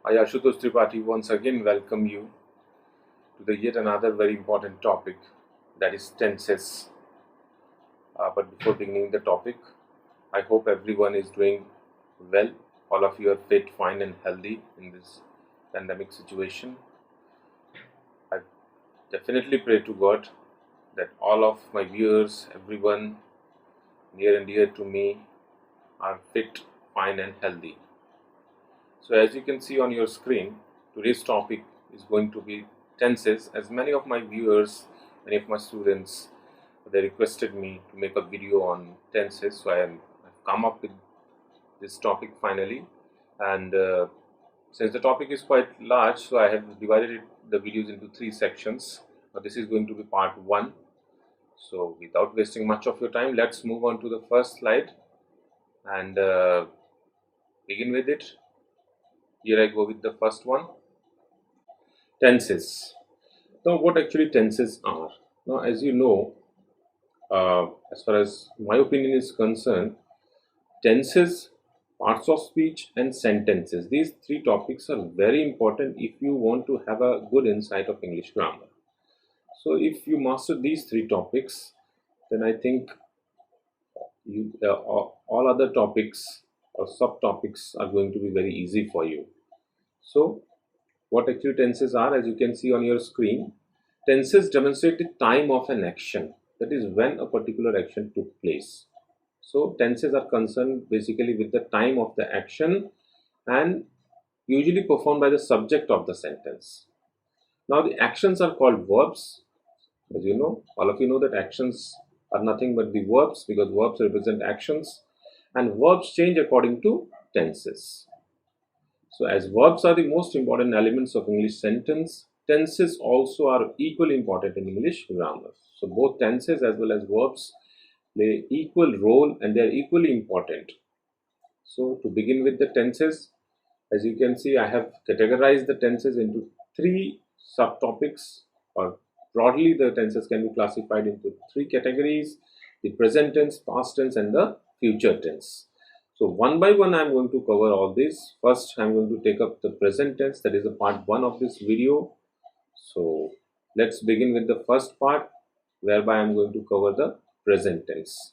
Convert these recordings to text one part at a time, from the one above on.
I, Ashutosh Tripathi, once again welcome you to the yet another very important topic, that is tenses. But before beginning the topic, I hope everyone is doing well. All of you are fit, fine, and healthy in this pandemic situation. I definitely pray to God that all of my viewers, everyone near and dear to me, are fit, fine, and healthy. So as you can see on your screen, today's topic is going to be tenses. As many of my viewers, many of my students, they requested me to make a video on tenses, so I've come up with this topic finally. And since the topic is quite large, so I have divided the videos into 3 sections. This is going to be part 1. So without wasting much of your time, let's move on to the first slide and begin with it. Here I go with the first one. Tenses. Now, what actually tenses are? Now, as you know, as far as my opinion is concerned, tenses, parts of speech, and sentences, these 3 topics are very important if you want to have a good insight of English grammar. So, if you master these 3 topics, then I think all other topics or subtopics are going to be very easy for you. So, what actually tenses are, as you can see on your screen, tenses demonstrate the time of an action, that is when a particular action took place. So tenses are concerned basically with the time of the action and usually performed by the subject of the sentence. Now the actions are called verbs. As you know, all of you know that actions are nothing but the verbs, because verbs represent actions and verbs change according to tenses. So as verbs are the most important elements of English sentence, tenses also are equally important in English grammar. So both tenses as well as verbs play equal role and they are equally important. So to begin with the tenses, as you can see, I have categorized the tenses into 3 subtopics, or broadly the tenses can be classified into 3 categories: the present tense, past tense, and the future tense. So one by one I am going to cover all this. First I am going to take up the present tense, that is the part 1 of this video. So let's begin with the first part, whereby I am going to cover the present tense.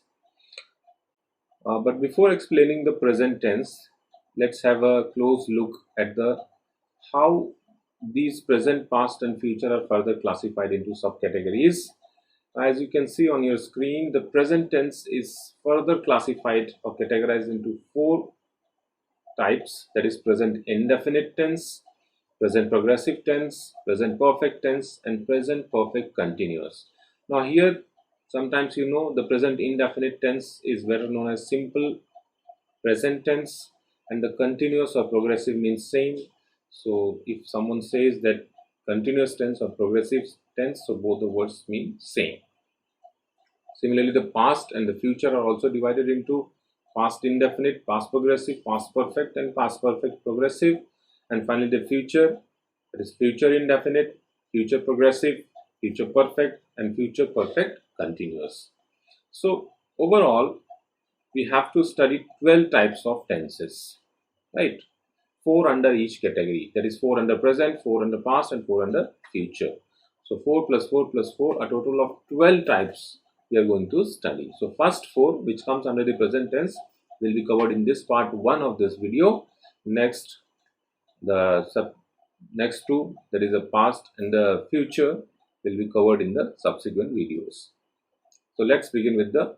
But before explaining the present tense, let's have a close look at how these present, past, and future are further classified into subcategories. As you can see on your screen, the present tense is further classified or categorized into 4 types, that is present indefinite tense, present progressive tense, present perfect tense, and present perfect continuous. Now here, sometimes you know the present indefinite tense is better known as simple present tense, and the continuous or progressive means same. So if someone says that continuous tense or progressive tense, so both the words mean same. Similarly, the past and the future are also divided into past indefinite, past progressive, past perfect, and past perfect progressive. And finally the future, that is future indefinite, future progressive, future perfect, and future perfect continuous. So overall we have to study 12 types of tenses, right? 4 under each category, that is 4 under present, 4 under past, and 4 under future. So 4 plus 4 plus 4, a total of 12 types we are going to study. So first 4, which comes under the present tense, will be covered in this part 1 of this video. Next, the next 2, that is the past and the future, will be covered in the subsequent videos. So let's begin with the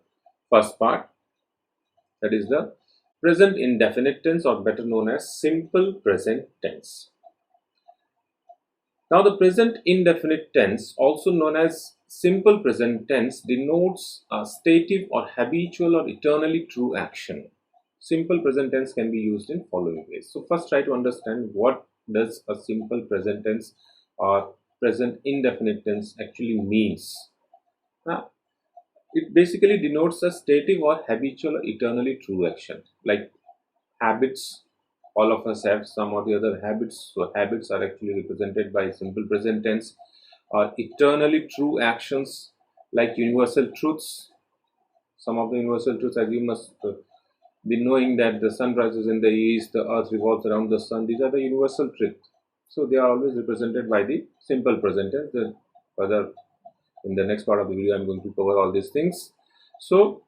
first part, that is the present indefinite tense, or better known as simple present tense. Now the present indefinite tense, also known as simple present tense, denotes a stative or habitual or eternally true action. Simple present tense can be used in following ways. So first try to understand what does a simple present tense or present indefinite tense actually means. Now, it basically denotes a stative or habitual or eternally true action, like habits. All of us have some or the other habits, so habits are actually represented by simple present tense. Or eternally true actions, like universal truths. Some of the universal truths, as you must been knowing that the sun rises in the east, the earth revolves around the sun. These are the universal truth. So they are always represented by the simple present tense. Further, in the next part of the video, I'm going to cover all these things. So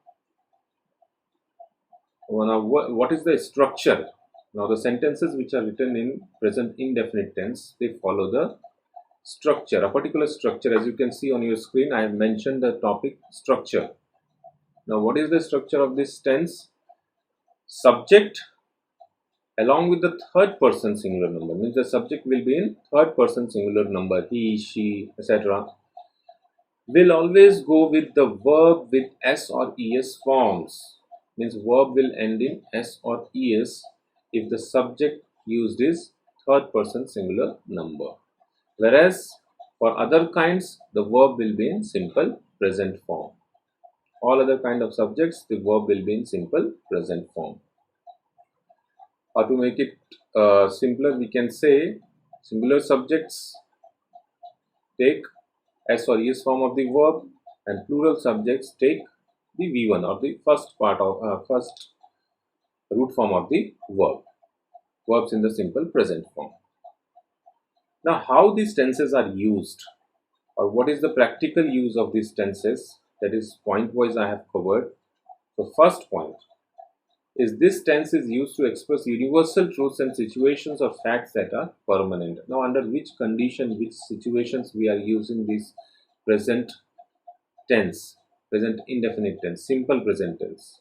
now, what is the structure? Now, the sentences which are written in present indefinite tense, they follow the structure, a particular structure. As you can see on your screen, I have mentioned the topic structure. Now, what is the structure of this tense? Subject along with the third person singular number, means the subject will be in third person singular number, he, she, etc. Will always go with the verb with s or es forms, means verb will end in s or es if the subject used is third person singular number, whereas for other kinds the verb will be in simple present form. All other kind of subjects, the verb will be in simple present form. Or to make it simpler, we can say singular subjects take s or es form of the verb, and plural subjects take the v1 or the first part of first root form of the verb. Verbs in the simple present form. Now, how these tenses are used, or what is the practical use of these tenses? That is point wise I have covered. So, first point is this tense is used to express universal truths and situations or facts that are permanent. Now, under which condition, which situations we are using this present tense, present indefinite tense, simple present tense.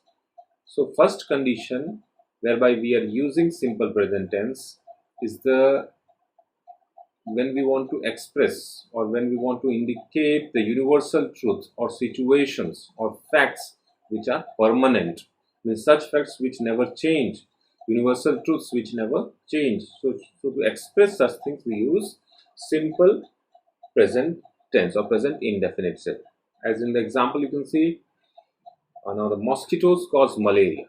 So, first condition whereby we are using simple present tense is the when we want to express or when we want to indicate the universal truth or situations or facts which are permanent, means such facts which never change, universal truths which never change. So to express such things we use simple present tense or present indefinite tense. As in the example you can see, now the mosquitoes cause malaria.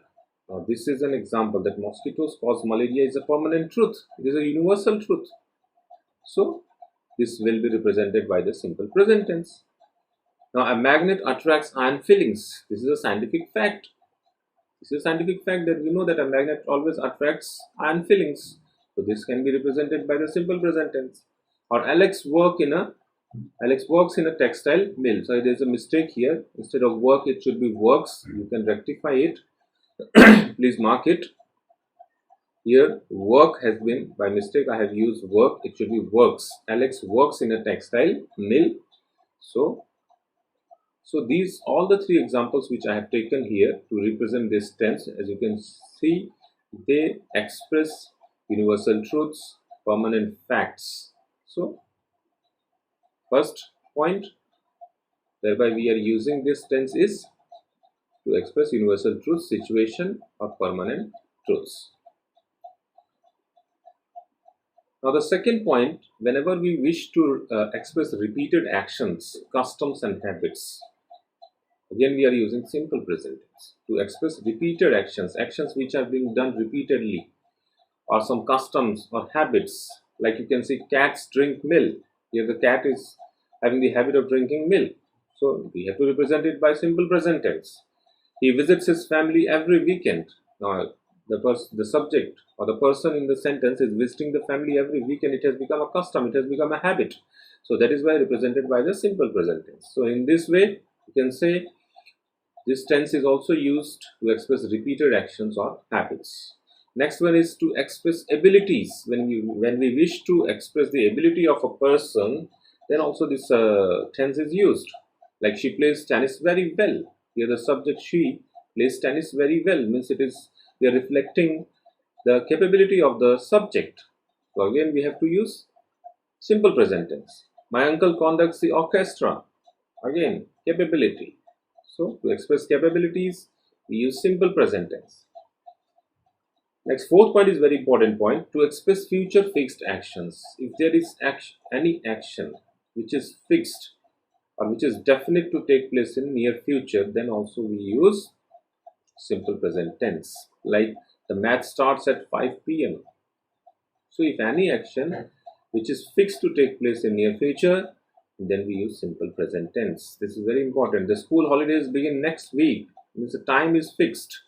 Now this is an example that mosquitoes cause malaria is a permanent truth, it is a universal truth. So this will be represented by the simple present tense. Now a magnet attracts iron fillings. This is a scientific fact. This is a scientific fact that we know that a magnet always attracts iron fillings. So this can be represented by the simple present tense. Or Alex works in a textile mill. So there is a mistake here. Instead of work, it should be works. You can rectify it. Please mark it. Here work has been, by mistake I have used work, it should be works. Alex works in a textile mill. So these all the three examples which I have taken here to represent this tense, as you can see, they express universal truths, permanent facts. So first point whereby we are using this tense is to express universal truths, situation or permanent truths. Now the second point, whenever we wish to express repeated actions, customs and habits, again we are using simple present tense to express repeated actions, actions which are being done repeatedly, or some customs or habits, like you can see cats drink milk. Here the cat is having the habit of drinking milk, so we have to represent it by simple present tense. He visits his family every weekend. Now the subject or the person in the sentence is visiting the family every weekend. It has become a custom, it has become a habit. So that is why represented by the simple present tense. So in this way you can say this tense is also used to express repeated actions or habits. Next one is to express abilities. When we wish to express the ability of a person, then also this tense is used. Like she plays tennis very well. Here the subject she plays tennis very well, means it is we are reflecting the capability of the subject. So again we have to use simple present tense. My uncle conducts the orchestra. Again capability. So to express capabilities we use simple present tense. Next, fourth point is very important point, to express future fixed actions. If there is any action which is fixed or which is definite to take place in near future, then also we use simple present tense. Like the match starts at 5 p.m. So if any action which is fixed to take place in near future, then we use simple present tense. This is very important. The school holidays begin next week, means the time is fixed.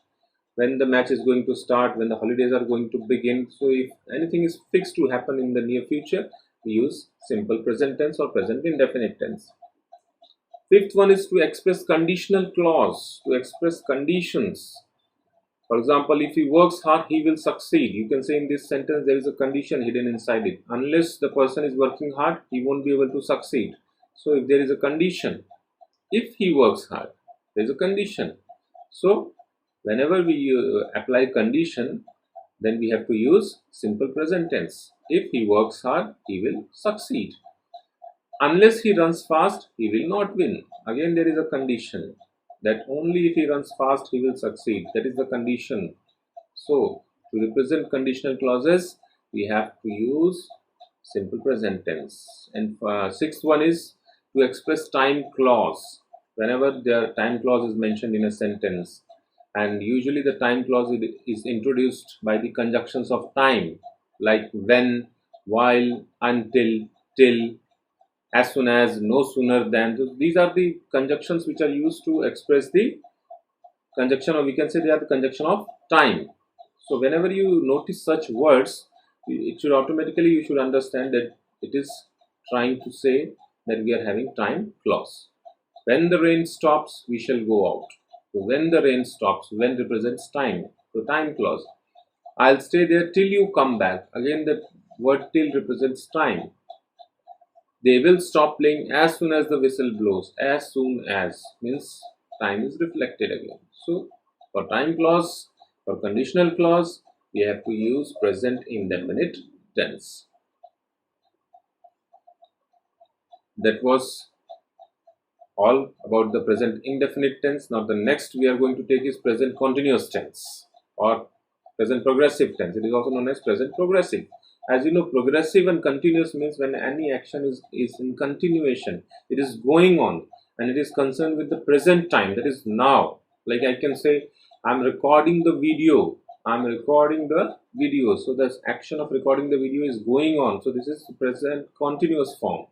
when the match is going to start, when the holidays are going to begin. So if anything is fixed to happen in the near future, we use simple present tense or present indefinite tense. Fifth one is to express conditional clause, to express conditions. For example, if he works hard, he will succeed. You can say in this sentence there is a condition hidden inside it. Unless the person is working hard, he won't be able to succeed. So if there is a condition, if he works hard, there is a condition. So whenever we apply condition, then we have to use simple present tense. If he works hard, he will succeed. Unless he runs fast, he will not win. Again, there is a condition that only if he runs fast, he will succeed. That is the condition. So, to represent conditional clauses, we have to use simple present tense. And sixth one is to express time clause. Whenever the time clause is mentioned in a sentence, and usually the time clause is introduced by the conjunctions of time, like when, while, until, till, as soon as, no sooner than. So these are the conjunctions which are used to express the conjunction, or we can say they are the conjunction of time. So whenever you notice such words, it should automatically, you should understand that it is trying to say that we are having time clause. When the rain stops, we shall go out. So when the rain stops, when represents time. So time clause. I'll stay there till you come back. Again, the word till represents time. They will stop playing as soon as the whistle blows. As soon as means time is reflected again. So for time clause, for conditional clause, we have to use present indefinite tense. That was all about the present indefinite tense. Now the next we are going to take is present continuous tense or present progressive tense. It is also known as present progressive. As you know, progressive and continuous means when any action is in continuation, it is going on and it is concerned with the present time, that is now. Like I can say, I'm recording the video. I'm recording the video. So the action of recording the video is going on. So this is present continuous form.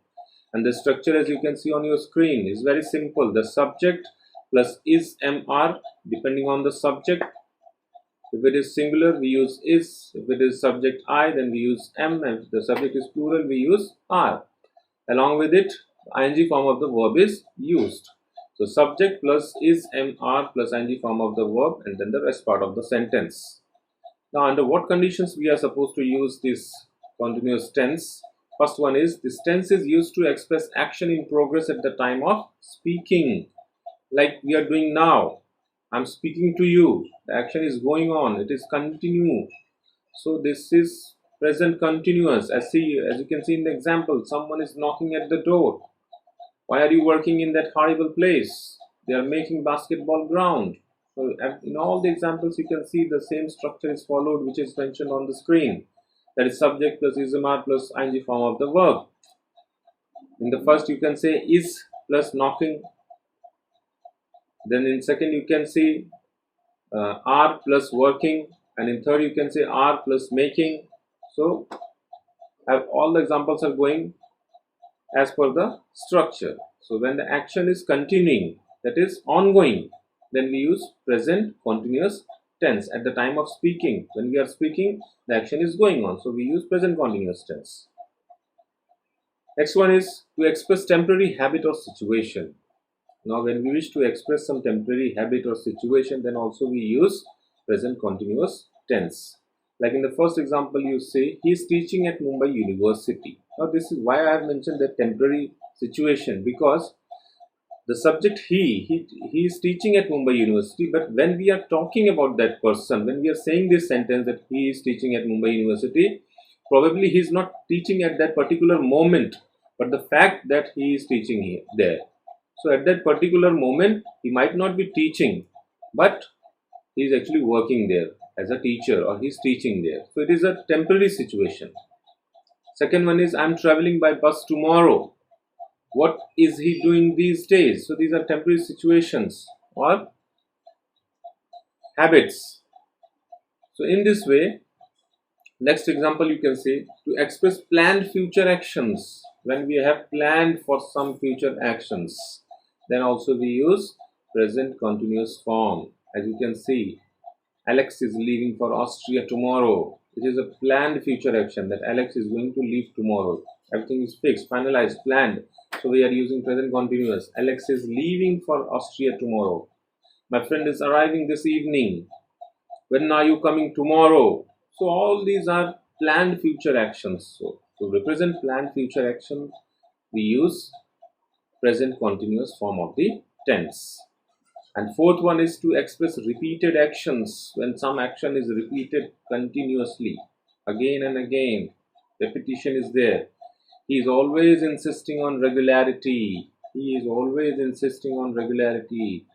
And the structure, as you can see on your screen, is very simple. The subject plus is mr depending on the subject. If it is singular, we use is. If it is subject I, then we use am. And if the subject is plural, we use are. Along with it, ing form of the verb is used. So subject plus is mr plus ing form of the verb, and then the rest part of the sentence. Now, under what conditions we are supposed to use this continuous tense? First one is, this tense is used to express action in progress at the time of speaking. Like we are doing now. I'm speaking to you. The action is going on. It is continue. So this is present continuous. As you can see in the example, someone is knocking at the door. Why are you working in that horrible place? They are making basketball ground. So in all the examples, you can see the same structure is followed, which is mentioned on the screen. That is subject plus ismr plus ing form of the verb. In the first, you can say is plus knocking. Then in second, you can see are plus working, and in third, you can say are plus making. So all the examples are going as per the structure. So when the action is continuing, that is ongoing, then we use present continuous tense. At the time of speaking, when we are speaking, the action is going on, so we use present continuous tense. Next one is to express temporary habit or situation. Now when we wish to express some temporary habit or situation, then also we use present continuous tense. Like in the first example, you say he is teaching at Mumbai University. Now this is why I have mentioned the temporary situation, because the subject he is teaching at Mumbai University, but when we are talking about that person, when we are saying this sentence that he is teaching at Mumbai University, probably he is not teaching at that particular moment, but the fact that he is teaching here there. So at that particular moment, he might not be teaching, but he is actually working there as a teacher, or he is teaching there. So it is a temporary situation. Second one is, I am traveling by bus tomorrow. What is he doing these days? So these are temporary situations or habits. So in this way, next example you can say, to express planned future actions. When we have planned for some future actions, then also we use present continuous form. As you can see, Alex is leaving for Austria tomorrow. It is a planned future action that Alex is going to leave tomorrow. Everything is fixed, finalized, planned. So we are using present continuous. Alex is leaving for Austria tomorrow. My friend is arriving this evening. When are you coming tomorrow? So all these are planned future actions. So to represent planned future action, we use present continuous form of the tense. And fourth one is to express repeated actions. When some action is repeated continuously, again and again, repetition is there. He is always insisting on regularity. He is always insisting on regularity.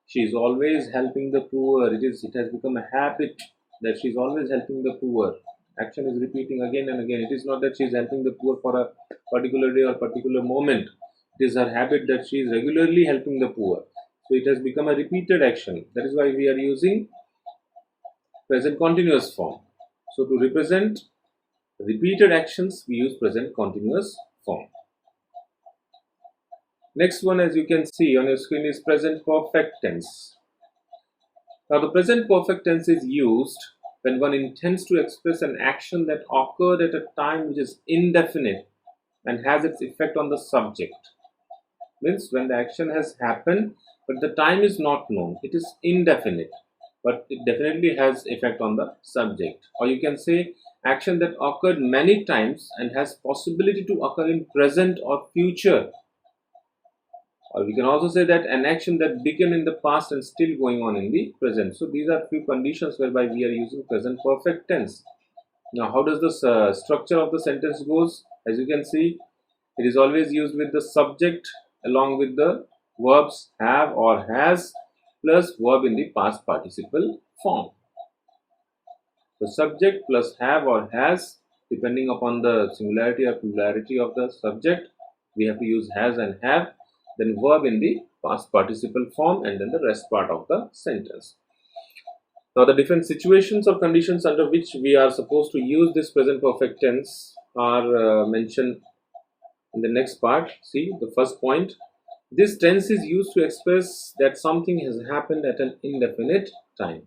She is always helping the poor. It has become a habit that she is always helping the poor. Action is repeating again and again. It is not that she is helping the poor for a particular day or particular moment. It is her habit that she is regularly helping the poor. So it has become a repeated action. That is why we are using present continuous form. So to represent repeated actions, we use present continuous form. Next one, as you can see on your screen, is present perfect tense. Now, the present perfect tense is used when one intends to express an action that occurred at a time which is indefinite and has its effect on the subject. Means when the action has happened, but the time is not known. It is indefinite, but it definitely has effect on the subject. Or you can say action that occurred many times and has possibility to occur in present or future. Or we can also say that an action that began in the past and still going on in the present. So these are few conditions whereby we are using present perfect tense. Now, how does the structure of the sentence goes? As you can see, it is always used with the subject along with the verbs have or has plus verb in the past participle form. The subject plus have or has, depending upon the singularity or plurality of the subject, we have to use has and have, then verb in the past participle form, and then the rest part of the sentence. Now, the different situations or conditions under which we are supposed to use this present perfect tense are mentioned in the next part. See the first point. This tense is used to express that something has happened at an indefinite time.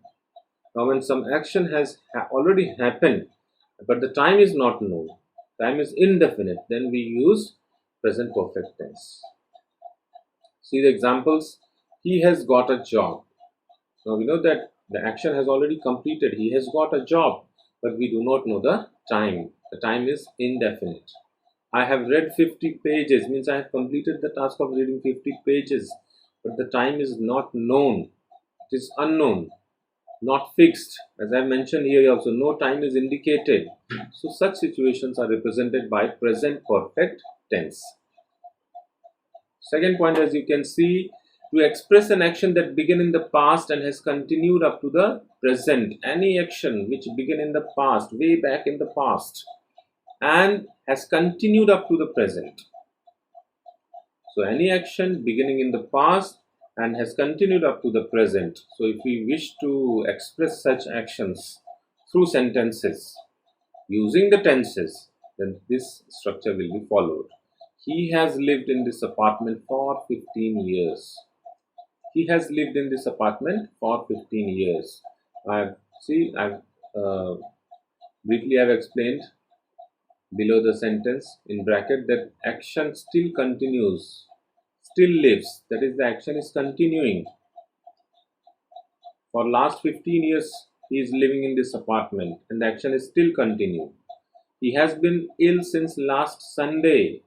Now, when some action has already happened, but the time is not known, time is indefinite, then we use present perfect tense. See the examples. He has got a job. Now we know that the action has already completed. He has got a job, but we do not know the time. The time is indefinite. I have read 50 pages, means I have completed the task of reading 50 pages, but the time is not known. It is unknown, not fixed. As I mentioned here also, no time is indicated. So such situations are represented by present perfect tense. Second point, as you can see, to express an action that began in the past and has continued up to the present. Any action which began in the past, way back in the past, and has continued up to the present. So any action beginning in the past and has continued up to the present. So if we wish to express such actions through sentences using the tenses, then this structure will be followed. He has lived in this apartment for 15 years. He has lived in this apartment for 15 years. I've briefly I've explained below the sentence in bracket that action still continues, still lives. That is, the action is continuing. For last 15 years, he is living in this apartment and the action is still continuing. He has been ill since last Sunday.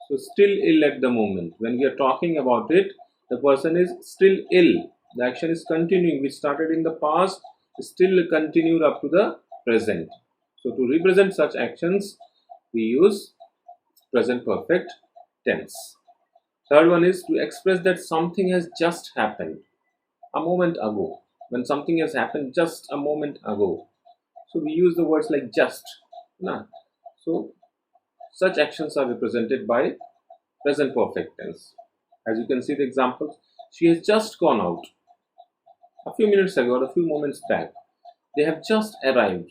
So still ill at the moment. When we are talking about it, the person is still ill. The action is continuing, which started in the past, still continued up to the present. So to represent such actions, we use present perfect tense. Third one is to express that something has just happened a moment ago. When something has happened just a moment ago. So we use the words like just. So such actions are represented by present perfect tense. As you can see the examples, she has just gone out a few minutes ago or a few moments back. They have just arrived.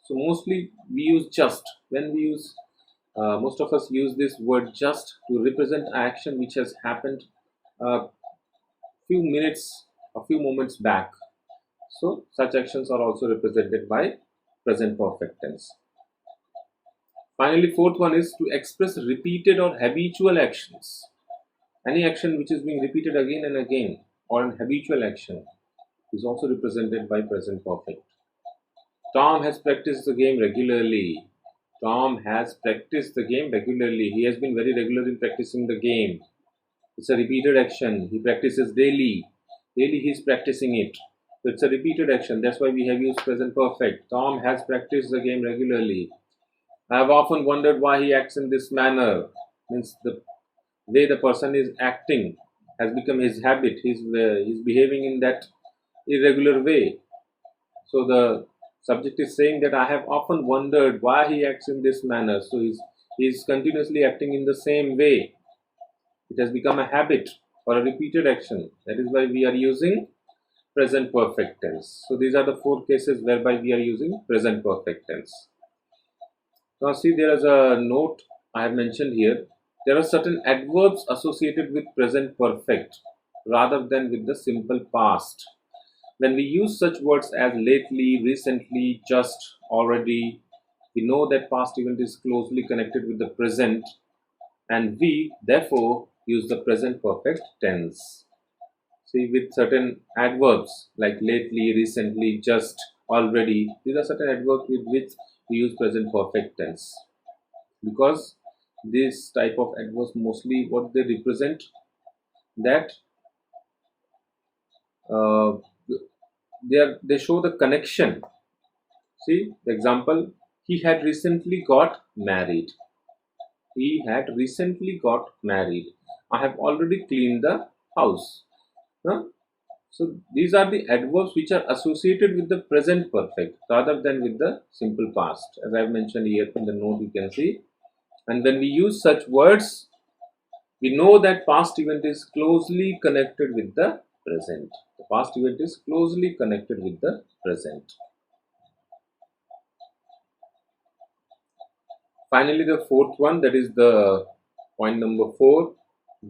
So mostly we use just. When we use, most of us use this word just to represent action which has happened a few minutes, a few moments back. So such actions are also represented by present perfect tense. Finally, fourth one is to express repeated or habitual actions. Any action which is being repeated again and again, or an habitual action, is also represented by present perfect. Tom has practiced the game regularly. Tom has practiced the game regularly. He has been very regular in practicing the game. It's a repeated action. He practices daily. Daily he is practicing it. So it's a repeated action. That's why we have used present perfect. Tom has practiced the game regularly. I have often wondered why he acts in this manner. Means the way the person is acting has become his habit. He's behaving in that irregular way. So the subject is saying that I have often wondered why he acts in this manner. So he's continuously acting in the same way. It has become a habit or a repeated action. That is why we are using present perfect tense. So these are the four cases whereby we are using present perfect tense. Now see, there is a note I have mentioned here. There are certain adverbs associated with present perfect rather than with the simple past. When we use such words as lately, recently, just, already, we know that past event is closely connected with the present, and we therefore use the present perfect tense. See, with certain adverbs like lately, recently, just, already, these are certain adverbs with which we use present perfect tense, because this type of adverbs mostly what they represent, that uh, they show the connection. See the example, he had recently got married. He had recently got married. I have already cleaned the house. Huh? So these are the adverbs which are associated with the present perfect rather than with the simple past. As I have mentioned here in the note, you can see. And when we use such words, we know that past event is closely connected with the present. The past event is closely connected with the present. Finally, the fourth one, that is the point number 4,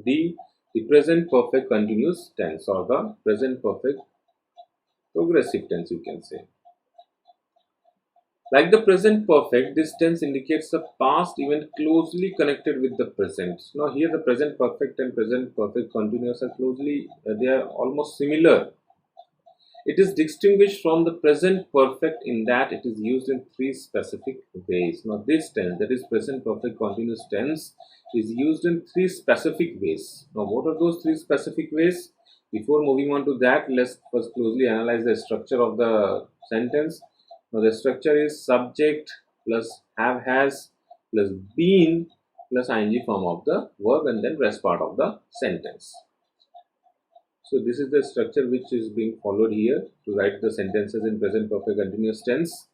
the present perfect continuous tense, or the present perfect progressive tense, you can say. Like the present perfect, this tense indicates the past event closely connected with the present. Now here the present perfect and present perfect continuous are closely, they are almost similar. It is distinguished from the present perfect in that it is used in three specific ways. Now, this tense, that is present perfect continuous tense, is used in three specific ways. Now, what are those three specific ways? Before moving on to that, let's first closely analyze the structure of the sentence. Now, the structure is subject plus have has plus been plus ing form of the verb and then rest part of the sentence. So this is the structure which is being followed here to write the sentences in present perfect continuous tense.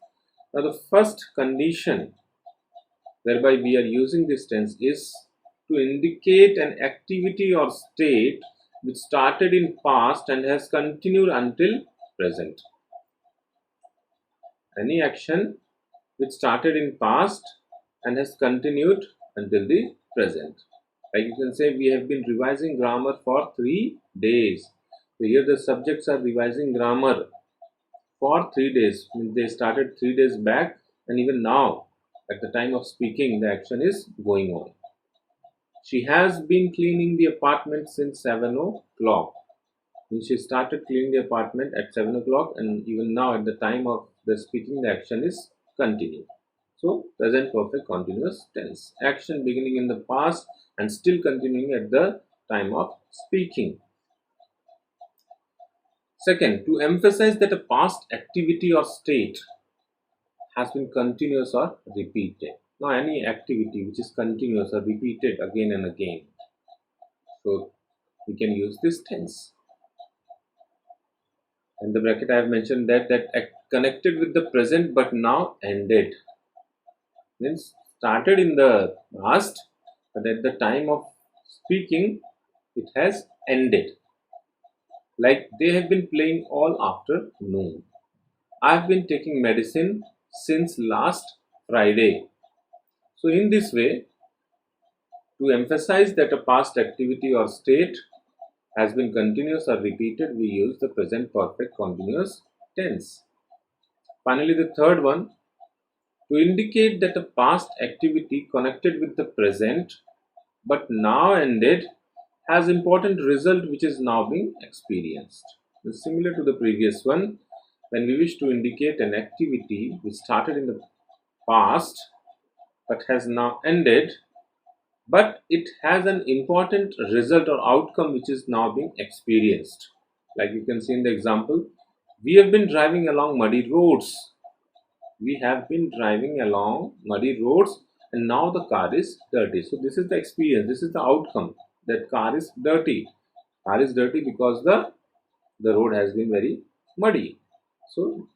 Now the first condition whereby we are using this tense is to indicate an activity or state which started in past and has continued until present. Any action which started in past and has continued until the present. Like you can say, we have been revising grammar for 3 days. So here the subjects are revising grammar for 3 days. They started 3 days back, and even now, at the time of speaking, the action is going on. She has been cleaning the apartment since 7 o'clock. She started cleaning the apartment at 7 o'clock, and even now, at the time of the speaking, the action is continuing. So, present perfect continuous tense. Action beginning in the past and still continuing at the time of speaking. Second, to emphasize that a past activity or state has been continuous or repeated. Now, any activity which is continuous or repeated again and again, so we can use this tense. In the bracket, I have mentioned that connected with the present but now ended. Means started in the past, but at the time of speaking, it has ended. Like they have been playing all afternoon. I've been taking medicine since last Friday. So, in this way, to emphasize that a past activity or state has been continuous or repeated, we use the present perfect continuous tense. Finally, the third one, to indicate that a past activity connected with the present but now ended has important result which is now being experienced. It's similar to the previous one. When we wish to indicate an activity which started in the past but has now ended, but it has an important result or outcome which is now being experienced. Like you can see in the example, we have been driving along muddy roads. We have been driving along muddy roads and now the car is dirty. So this is the experience, this is the outcome, that car is dirty. Car is dirty because the road has been very muddy. So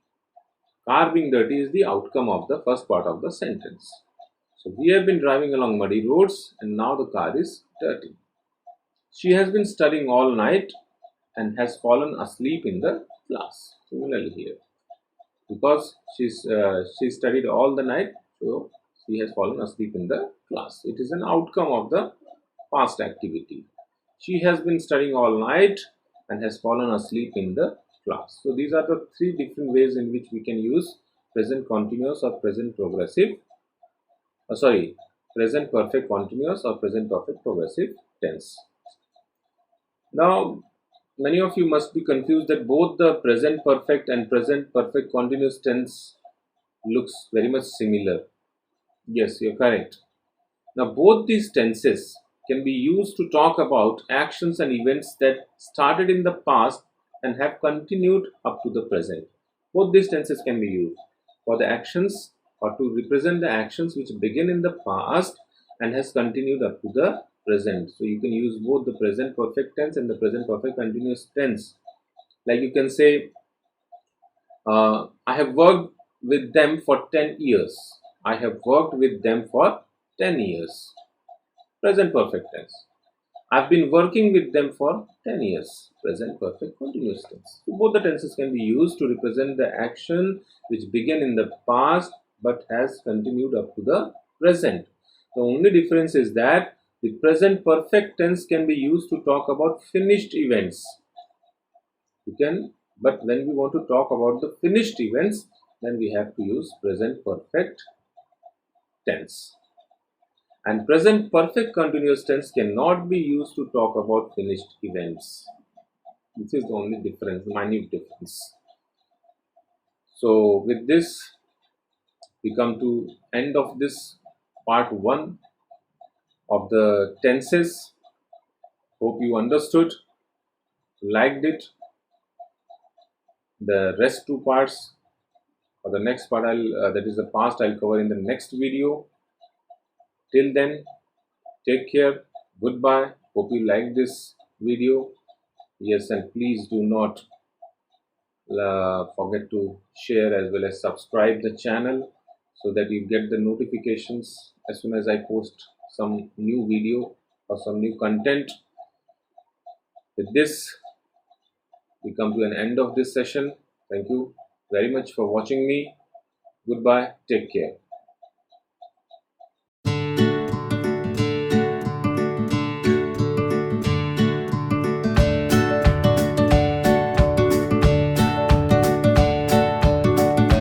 car being dirty is the outcome of the first part of the sentence. So we have been driving along muddy roads and now the car is dirty. She has been studying all night and has fallen asleep in the class. Similarly here, because she studied all the night, so she has fallen asleep in the class. It is an outcome of the past activity. She has been studying all night and has fallen asleep in the class. So these are the three different ways in which we can use present continuous or present progressive, present perfect continuous or present perfect progressive tense. Now, many of you must be confused that both the present perfect and present perfect continuous tense looks very much similar. Yes, you're correct. Now, both these tenses can be used to talk about actions and events that started in the past and have continued up to the present. Both these tenses can be used for the actions or to represent the actions which begin in the past and has continued up to the present. So you can use both the present perfect tense and the present perfect continuous tense. Like you can say, I have worked with them for 10 years. I have worked with them for 10 years. Present perfect tense. I've been working with them for 10 years. Present perfect continuous tense. So both the tenses can be used to represent the action which began in the past but has continued up to the present. The only difference is that the present perfect tense can be used to talk about finished events. But when we want to talk about the finished events, then we have to use present perfect tense. And present perfect continuous tense cannot be used to talk about finished events. This is the only difference, minute difference. So with this, we come to end of this part 1 of the tenses. Hope you understood, liked it. The rest 2 parts, or the next part, that is the past, I'll cover in the next video. Till then, take care. Goodbye. Hope you like this video. Yes, and please do not forget to share as well as subscribe the channel so that you get the notifications as soon as I post some new video or some new content. With this, we come to an end of this session. Thank you very much for watching me. Goodbye. Take care.